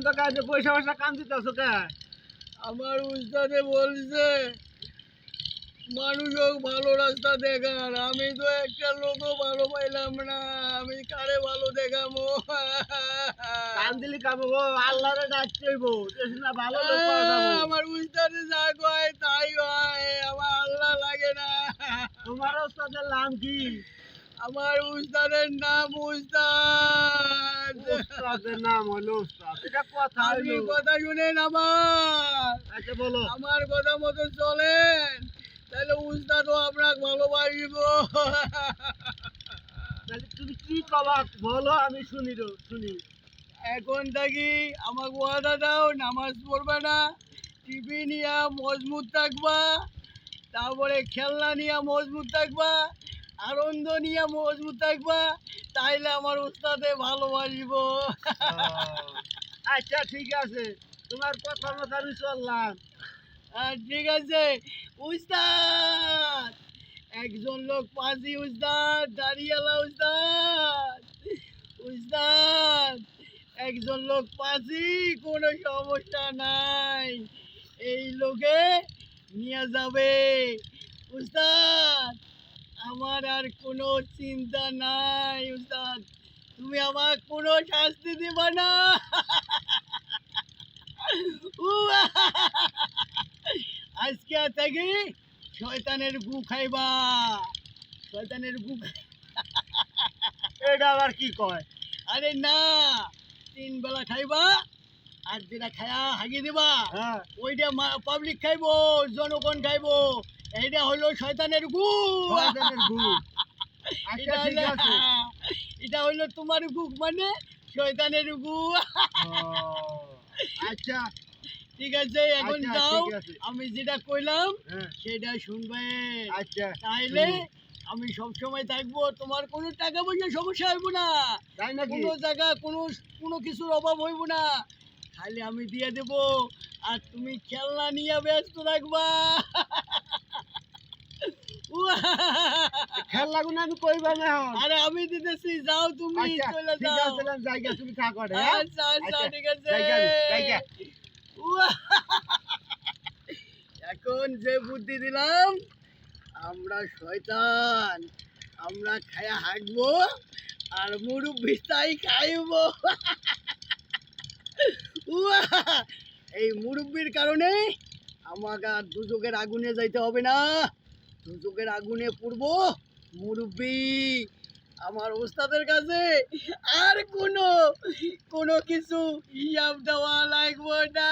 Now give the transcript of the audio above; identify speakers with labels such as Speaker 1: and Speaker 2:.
Speaker 1: তো কাজে পয়সা পয়সা কাম দিতেছো কে?
Speaker 2: আমার উস্তাদে বলছে মানুষও ভালো রাস্তা দেখার, আমি তো একটা লোকও ভালো পাইলাম না, আমি কারে ভালো দেখাবো?
Speaker 1: কাম দিলি কাম হবো, আল্লাহরে ডাকতে হইব, না ভালো লোক পাওয়া যাবো।
Speaker 2: আমার উস্তাদে যা কয় তাই হয়, আমার আল্লাহ লাগে না।
Speaker 1: তোমার ওস্তাদের নাম কি?
Speaker 2: আমার উস্তাদের নাম উস্তাদ।
Speaker 1: ওস্তাদের নাম হলো ওস্তাদ, এটা কথা
Speaker 2: আপনি
Speaker 1: হইলো।
Speaker 2: কথা শুনেন আমার,
Speaker 1: আচ্ছা বলো।
Speaker 2: আমার কথা মতো চলেন, তাহলে উস্তাদও আপনাকে ভালোবাসিব।
Speaker 1: তাহলে তুমি কি কবা বলো, আমি শুনি শুনি।
Speaker 2: এখন থাকি আমাকে ওয়াদা দাও, নামাজ পড়বে না, টিভি নিয়ে মজবুত থাকবা, তারপরে খেলনা নিয়ে মজবুত থাকবা, আনন্দ নিয়ে মজবুত থাকবা, তাইলে আমার উস্তাদে ভালোবাসিব।
Speaker 1: আচ্ছা ঠিক আছে, তোমার কথা মতো আমি চললাম।
Speaker 2: ঠিক আছে উস্তাদ। একজন লোক পাজি উস্তাদ, দাঁড়িয়ালা উস্তাদ। উস্তাদ, একজন লোক পাজি, কোনো সমস্যা নাই, এই লোকে নিয়ে যাবে। উস্তাদ, আমার আর কোনো চিন্তা নাই উস্তাদ, তুমি আমার কোনো শাস্তি দিবা না। আজকে থেকে শয়তানের গু খাইবা, শয়তানের গু
Speaker 1: এটা আবার কি কয়?
Speaker 2: আরে না, 3 বেলা খাইবা, আর যেটা খায়া হাগি দিবা
Speaker 1: হ্যাঁ,
Speaker 2: ওইটা পাবলিক খাইবো, জনগণ খাইবো, এইটা হলো শয়তানের গু।
Speaker 1: শয়তানের গু। আচ্ছা ঠিক আছে।
Speaker 2: এটা হইলো তোমার গু, মানে শয়তানের গু।
Speaker 1: আচ্ছা
Speaker 2: ঠিক আছে, এখন
Speaker 1: আচ্ছা,
Speaker 2: যাও,
Speaker 1: ঠিক আছে।
Speaker 2: আমি যেটা কইলাম
Speaker 1: হ্যাঁ,
Speaker 2: সেটা শুনবে,
Speaker 1: আচ্ছা
Speaker 2: তাইলে আমি সব সময় থাকবো, তোমার কোনো টাকা পয়সা সমস্যা হইব না,
Speaker 1: তাই নাকি?
Speaker 2: কোনো জায়গা কোনো কিছুর অভাব হইব না, খালি আমি দিয়ে দেব, আর তুমি খেলনা নিয়ে ব্যস্ত থাকবা।
Speaker 1: খেল লাগুন আমি কইবা না এখন।
Speaker 2: আরে আমি দিতেছি, যাও তুমি,
Speaker 1: আচ্ছা
Speaker 2: চলে
Speaker 1: ঠিক
Speaker 2: যাও।
Speaker 1: আছে, জায়গা তুমি থাকো রে।
Speaker 2: আচ্ছা আচ্ছা, ঠিক আছে।
Speaker 1: জায়গা।
Speaker 2: এখন যে বুদ্ধি দিলাম, আমরা শয়তান, আমরা খায়া হাঁটবো, আর মুরব্বি তাই খাইবো। এই মুরব্বির কারণে আমাকে আর দুযোগের আগুনে যাইতে হবে না, দুযোগের আগুনে পড়বো মুরব্বি আমার ওস্তাদের কাছে, আর কোনো কিছু হিসাব দেওয়া লাগবে না।